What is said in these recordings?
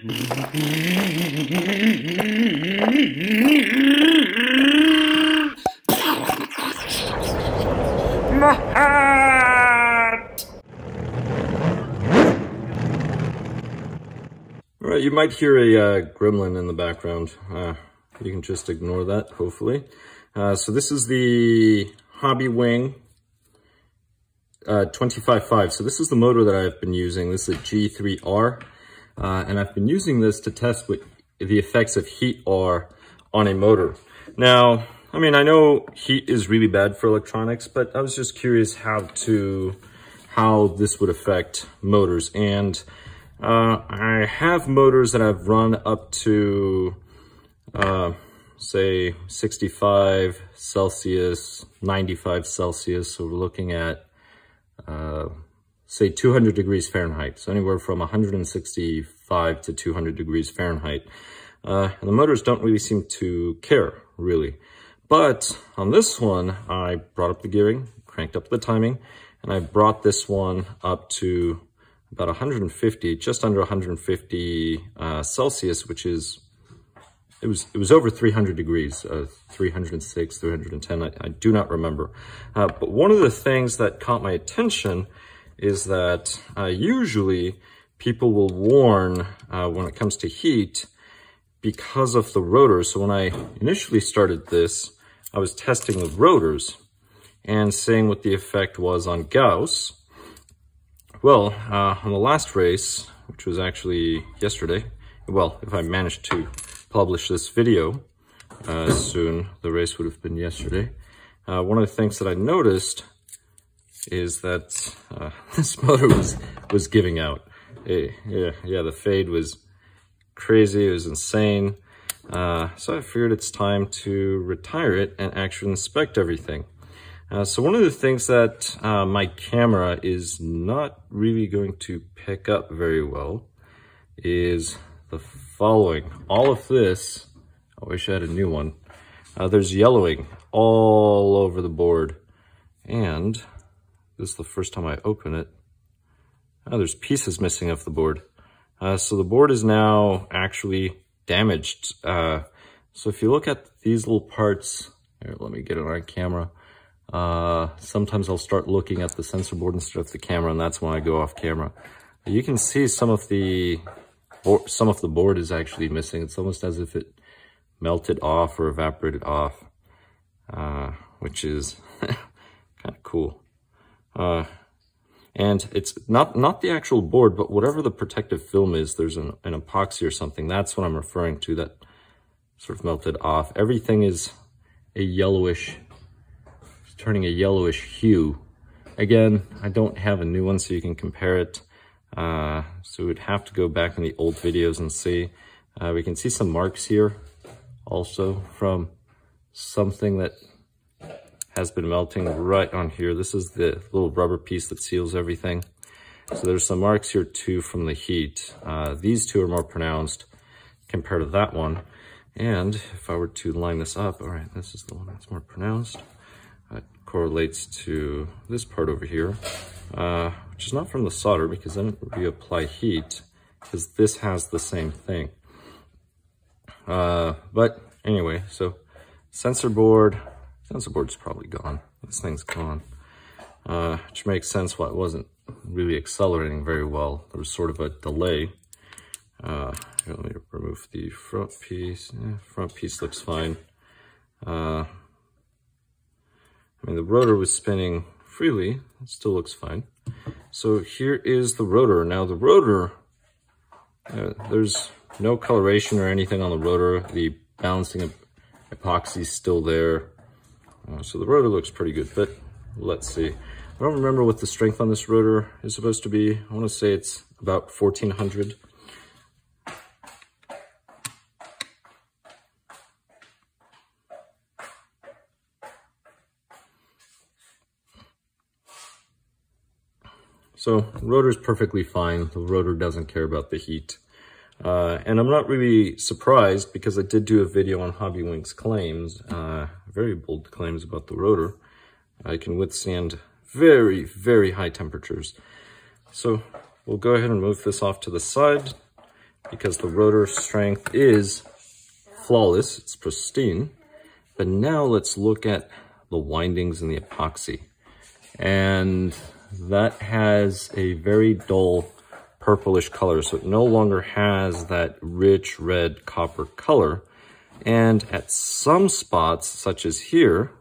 My hat! Alright, you might hear a gremlin in the background. You can just ignore that, hopefully. So this is the Hobbywing 25.5. So this is the motor that I've been using. This is a G3R. And I've been using this to test what the effects of heat are on a motor. Now, I mean, I know heat is really bad for electronics, but I was just curious how this would affect motors. And I have motors that I've run up to, say, 65 Celsius, 95 Celsius. So we're looking at, say 200 degrees Fahrenheit. So anywhere from 165 to 200 degrees Fahrenheit. And the motors don't really seem to care, really. But on this one, I brought up the gearing, cranked up the timing, and I brought this one up to about 150, just under 150 Celsius, which is, it was over 300 degrees, 306, 310, I do not remember. But one of the things that caught my attention is that usually people will warn when it comes to heat because of the rotors. So when I initially started this, I was testing the rotors and seeing what the effect was on Gauss. Well, on the last race, which was actually yesterday, well, if I managed to publish this video soon, the race would have been yesterday. One of the things that I noticed is that this motor was giving out. Yeah, the fade was crazy, it was insane. So I figured it's time to retire it and actually inspect everything. So one of the things that my camera is not really going to pick up very well is the following. All of this, I wish I had a new one. There's yellowing all over the board. And this is the first time I open it. There's pieces missing off the board. So the board is now actually damaged. So if you look at these little parts, here, let me get it on camera. Sometimes I'll start looking at the sensor board instead of the camera, and that's when I go off camera. You can see some of the board is actually missing. It's almost as if it melted off or evaporated off, which is kind of cool. And it's not the actual board, but whatever the protective film is, there's an epoxy or something. That's what I'm referring to, that sort of melted off. Everything is a yellowish, turning a yellowish hue. Again, I don't have a new one, so you can compare it. So we'd have to go back in the old videos and see. We can see some marks here also from something that has been melting right on here. This is the little rubber piece that seals everything. So there's some marks here too from the heat. These two are more pronounced compared to that one. And if I were to line this up, all right, this is the one that's more pronounced. It correlates to this part over here, which is not from the solder, because then we apply heat, because this has the same thing. But anyway, so sensor board's probably gone. This thing's gone, which makes sense why it wasn't really accelerating very well. There was sort of a delay. Here, let me remove the front piece. Yeah, front piece looks fine. I mean, the rotor was spinning freely. It still looks fine. So here is the rotor. Now the rotor, there's no coloration or anything on the rotor. The balancing epoxy is still there. So the rotor looks pretty good, but let's see. I don't remember what the strength on this rotor is supposed to be. I want to say it's about 1400. So the rotor's perfectly fine. The rotor doesn't care about the heat. And I'm not really surprised, because I did do a video on Hobbywing's claims, very bold claims about the rotor. It can withstand very, very high temperatures. So we'll go ahead and move this off to the side. because the rotor strength is flawless, it's pristine. But now let's look at the windings and the epoxy. And that has a very dull purplish color, so it no longer has that rich red copper color. And at some spots, such as here,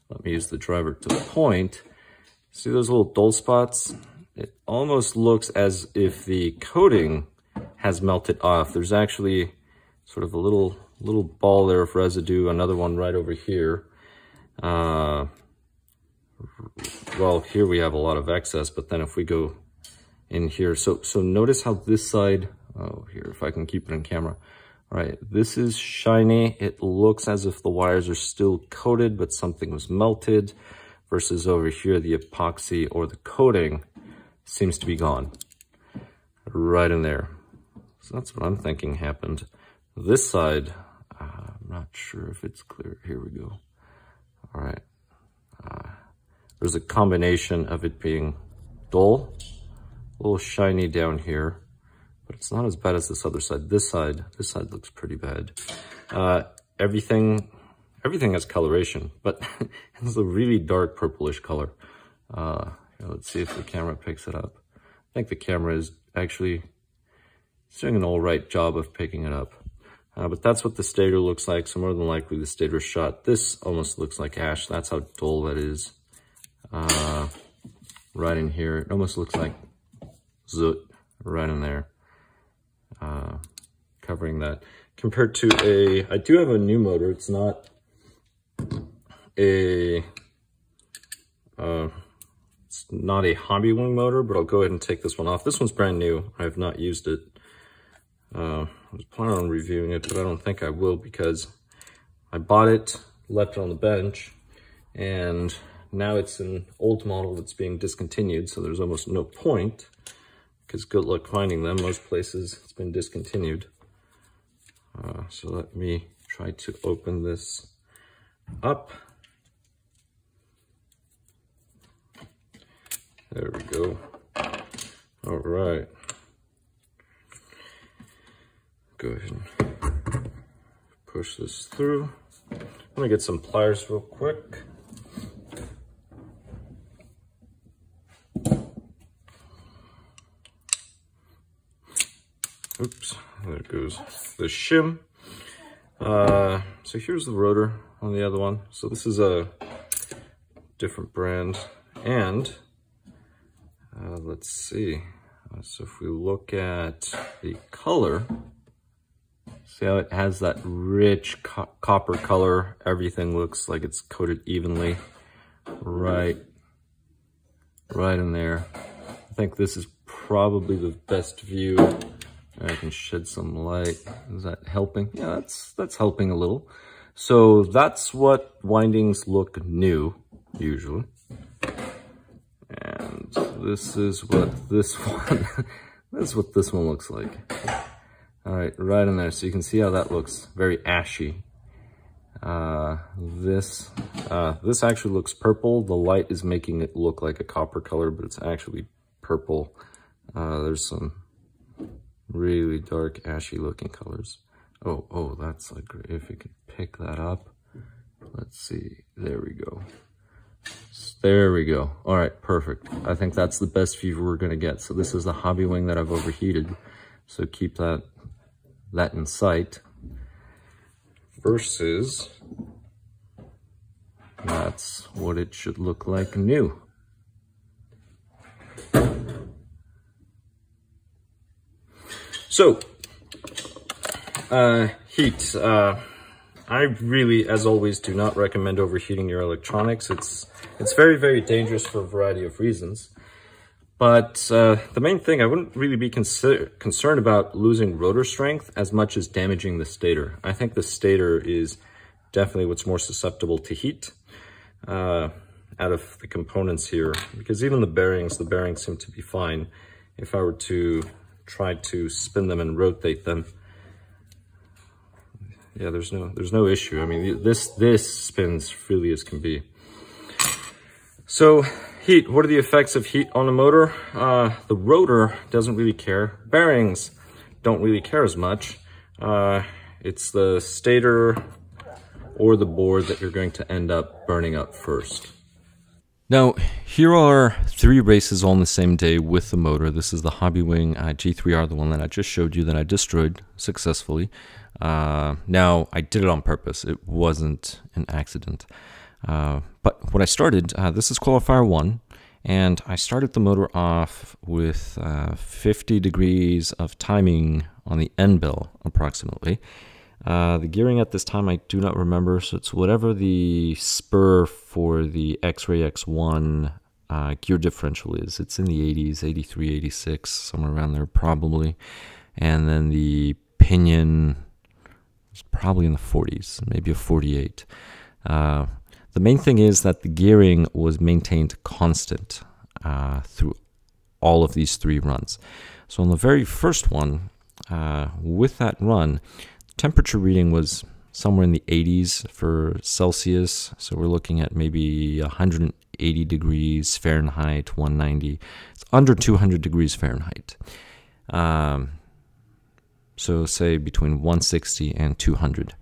let me use the driver to point, see those little dull spots? It almost looks as if the coating has melted off. There's actually sort of a little ball there of residue, another one right over here. Well, here we have a lot of excess, but then if we go in here, so notice how this side, oh, here, if I can keep it in camera. All right, this is shiny. It looks as if the wires are still coated, but something was melted, versus over here, the epoxy or the coating seems to be gone. Right in there. So that's what I'm thinking happened. This side, I'm not sure if it's clear. Here we go. All right. There's a combination of it being dull, a little shiny down here, but it's not as bad as this other side. This side looks pretty bad. Everything has coloration, but it's a really dark purplish color. Let's see if the camera picks it up. I think the camera is actually doing an all right job of picking it up. But that's what the stator looks like. So more than likely the stator shot. This almost looks like ash. That's how dull that is. Right in here. It almost looks like zoot right in there. Covering that. Compared to I do have a new motor. It's not it's not a Hobbywing motor, but I'll go ahead and take this one off. This one's brand new. I have not used it. I was planning on reviewing it, but I don't think I will because I bought it, left it on the bench, and now it's an old model that's being discontinued, so there's almost no point, because good luck finding them. Most places it's been discontinued. So let me try to open this up. There we go. All right. Go ahead and push this through. I'm gonna get some pliers real quick. Oops, there goes the shim. So here's the rotor on the other one. So this is a different brand, and let's see. So if we look at the color, see how it has that rich copper color. Everything looks like it's coated evenly, right in there. I think this is probably the best view. I can shed some light. Is that helping? Yeah, that's helping a little. So that's what windings look new, usually. And this is what this one, this is what this one looks like. All right, right in there. So you can see how that looks very ashy. This actually looks purple. The light is making it look like a copper color, but it's actually purple. There's some really dark ashy looking colors. Oh, that's like great. If you can pick that up. Let's see. There we go. There we go. All right, perfect. I think that's the best view we're gonna get. So this is the Hobbywing that I've overheated. So keep that in sight. Versus, that's what it should look like new. So, heat. I really, as always, do not recommend overheating your electronics. It's very, very dangerous for a variety of reasons. But the main thing, I wouldn't really be concerned about losing rotor strength as much as damaging the stator. I think the stator is definitely what's more susceptible to heat out of the components here, because even the bearings seem to be fine. If I were to try to spin them and rotate them, yeah, there's no issue. I mean, this spins freely as can be. So heat, what are the effects of heat on a motor? The rotor doesn't really care. Bearings don't really care as much. It's the stator or the board that you're going to end up burning up first. Now, here are 3 races all on the same day with the motor. This is the Hobbywing G3R, the one that I just showed you that I destroyed successfully. Now, I did it on purpose. It wasn't an accident. But what I started, this is qualifier 1, and I started the motor off with 50 degrees of timing on the end bell, approximately. The gearing at this time I do not remember, so it's whatever the spur for the X-Ray X1 gear differential is. It's in the 80s, 83, 86, somewhere around there probably. And then the pinion is probably in the 40s, maybe a 48. The main thing is that the gearing was maintained constant through all of these 3 runs. So on the very first one, with that run, temperature reading was somewhere in the 80s for Celsius, so we're looking at maybe 180 degrees Fahrenheit, 190. It's under 200 degrees Fahrenheit. So say between 160 and 200.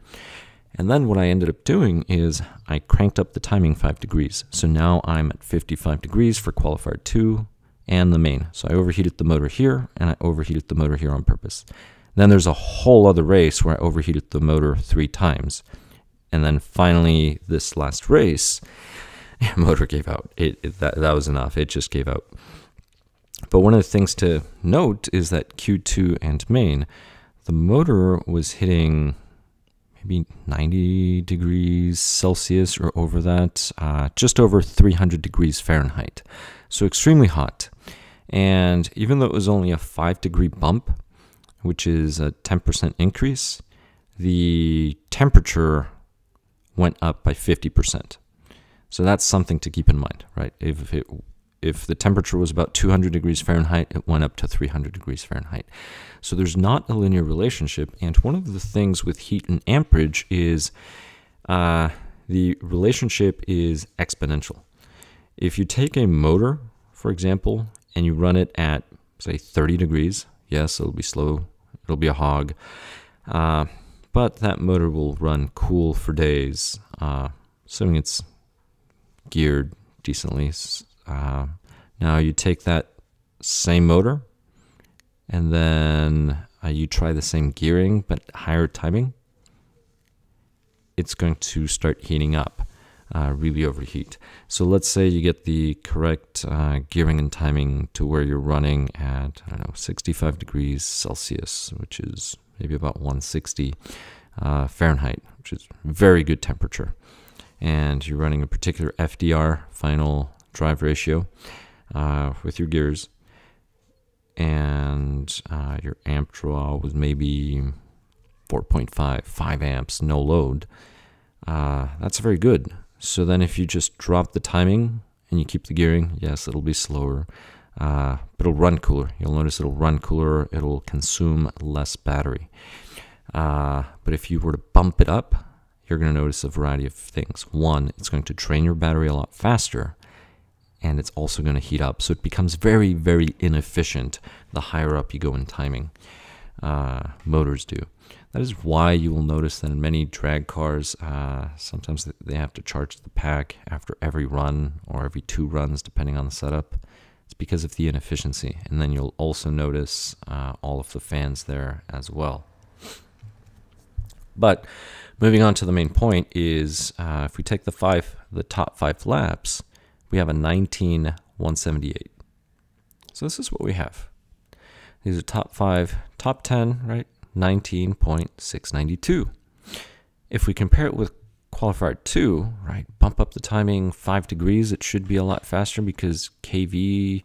And then what I ended up doing is I cranked up the timing 5 degrees. So now I'm at 55 degrees for qualifier 2 and the main. So I overheated the motor here, and I overheated the motor here on purpose. Then there's a whole other race where I overheated the motor 3 times. And then finally, this last race, the motor gave out. That was enough. It just gave out. But one of the things to note is that Q2 and main, the motor was hitting maybe 90 degrees Celsius or over that, just over 300 degrees Fahrenheit. So extremely hot. And even though it was only a 5-degree bump, which is a 10% increase, the temperature went up by 50%. So that's something to keep in mind, right? If the temperature was about 200 degrees Fahrenheit, it went up to 300 degrees Fahrenheit. So there's not a linear relationship. And one of the things with heat and amperage is the relationship is exponential. If you take a motor, for example, and you run it at, say, 30 degrees, yes, it'll be slow, it'll be a hog, but that motor will run cool for days, assuming it's geared decently. Now you take that same motor and then you try the same gearing but higher timing, it's going to start heating up, really overheat. So let's say you get the correct gearing and timing to where you're running at, I don't know, 65 degrees Celsius, which is maybe about 160 Fahrenheit, which is very good temperature. And you're running a particular FDR, final drive ratio, with your gears, and your amp draw was maybe 4.5, 5 amps, no load. That's very good. So then if you just drop the timing and you keep the gearing, yes, it'll be slower, but it'll run cooler. You'll notice it'll run cooler, it'll consume less battery. But if you were to bump it up, you're going to notice a variety of things. One, it's going to drain your battery a lot faster, and it's also going to heat up. So it becomes very, very inefficient the higher up you go in timing. Motors do. That is why you will notice that in many drag cars, sometimes they have to charge the pack after every run or every 2 runs, depending on the setup. It's because of the inefficiency. And then you'll also notice all of the fans there as well. But moving on to the main point is, if we take the top 5 laps, we have a 19,178. So this is what we have. These are top 5, top 10, right? 19.692. If we compare it with qualifier 2, right, bump up the timing 5 degrees, it should be a lot faster because KV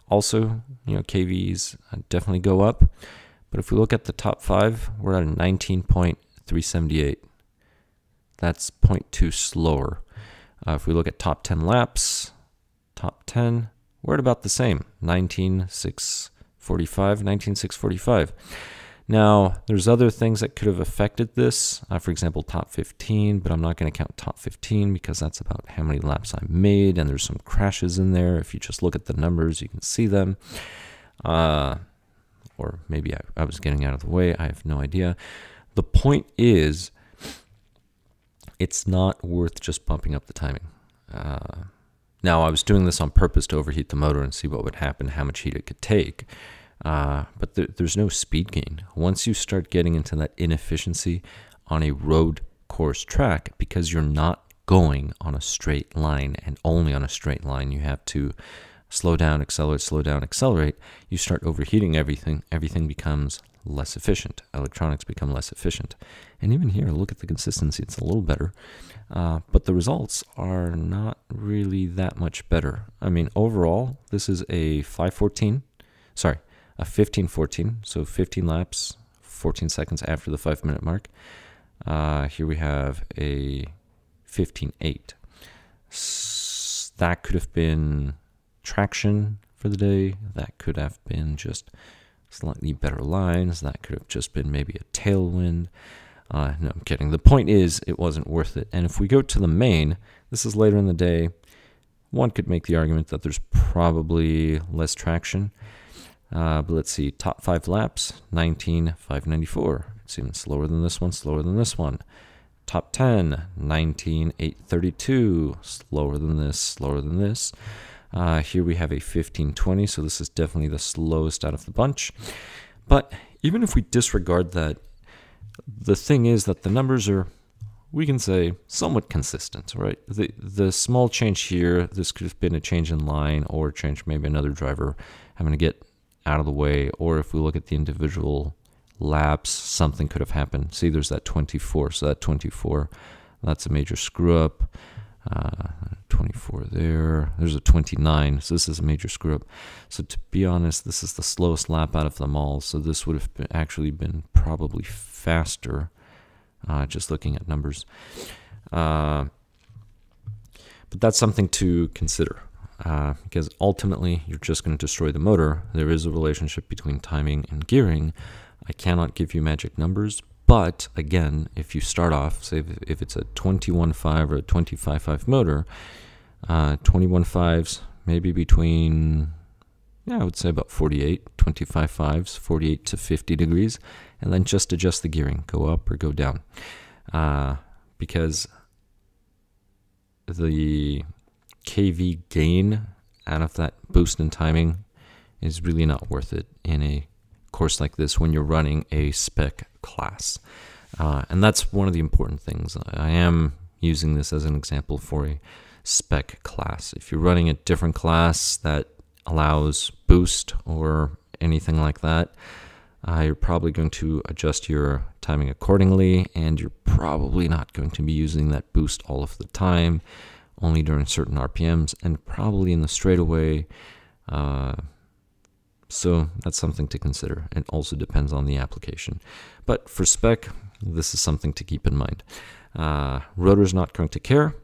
also, KVs definitely go up. But if we look at the top 5, we're at a 19.378. That's 0.2 slower. If we look at top 10 laps, top 10, we're at about the same, 19.645. Now, there's other things that could have affected this, for example, top 15, but I'm not going to count top 15 because that's about how many laps I made, and there's some crashes in there. If you just look at the numbers, you can see them. or maybe I was getting out of the way. I have no idea. The point is, it's not worth just bumping up the timing. Now, I was doing this on purpose to overheat the motor and see what would happen, how much heat it could take. But there's no speed gain. Once you start getting into that inefficiency on a road course track, because you're not going on a straight line and only on a straight line, you have to slow down, accelerate, you start overheating everything. Everything becomes less efficient. Electronics become less efficient. And even here, look at the consistency. It's a little better. But the results are not really that much better. I mean, overall, this is a 15:14, so 15 laps, 14 seconds after the 5-minute mark. Here we have a 15:8. That could have been traction for the day. That could have been just slightly better lines. That could have just been maybe a tailwind. No, I'm kidding. The point is, it wasn't worth it. And if we go to the main, this is later in the day, one could make the argument that there's probably less traction. But let's see, top 5 laps, 19,594. It's even slower than this one, slower than this one. Top 10, 19,832. Slower than this, slower than this. Here we have a 15:20, so this is definitely the slowest out of the bunch. But even if we disregard that, the thing is that the numbers are, we can say, somewhat consistent, right? The small change here, this could have been a change in line or change maybe another driver having to get out of the way, or if we look at the individual laps, something could have happened. See, there's that 24, so that 24, that's a major screw up. 24 there, there's a 29, so this is a major screw up. So to be honest, this is the slowest lap out of them all, so this would have actually been probably faster, just looking at numbers. But that's something to consider. Because ultimately you're just going to destroy the motor. There is a relationship between timing and gearing. I cannot give you magic numbers, but again, if you start off, say if it's a 21.5 or a 25.5 motor, 21.5s maybe between, I would say about 48, 25.5s, 48 to 50 degrees, and then just adjust the gearing, go up or go down. Because the kV gain out of that boost in timing is really not worth it in a course like this when you're running a spec class. And that's one of the important things. I am using this as an example for a spec class. If you're running a different class that allows boost or anything like that, you're probably going to adjust your timing accordingly, and you're probably not going to be using that boost all of the time, only during certain RPMs, and probably in the straightaway. So that's something to consider. It also depends on the application. But for spec, this is something to keep in mind. Rotor's not going to care.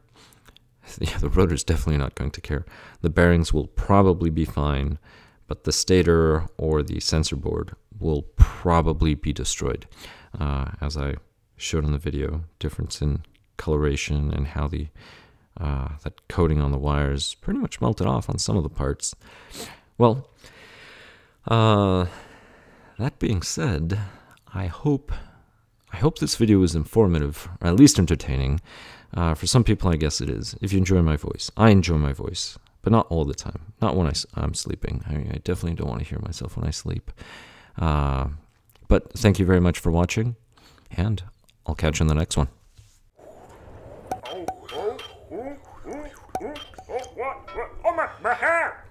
Yeah, the rotor's definitely not going to care. The bearings will probably be fine, but the stator or the sensor board will probably be destroyed. As I showed in the video, difference in coloration and how the that coating on the wires pretty much melted off on some of the parts. Well, that being said, I hope this video was informative, or at least entertaining. For some people, I guess it is. If you enjoy my voice, I enjoy my voice, but not all the time. Not when I'm sleeping. I definitely don't want to hear myself when I sleep. But thank you very much for watching, and I'll catch you in the next one. What? Oh, my hair!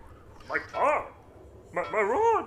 My tongue! My rod!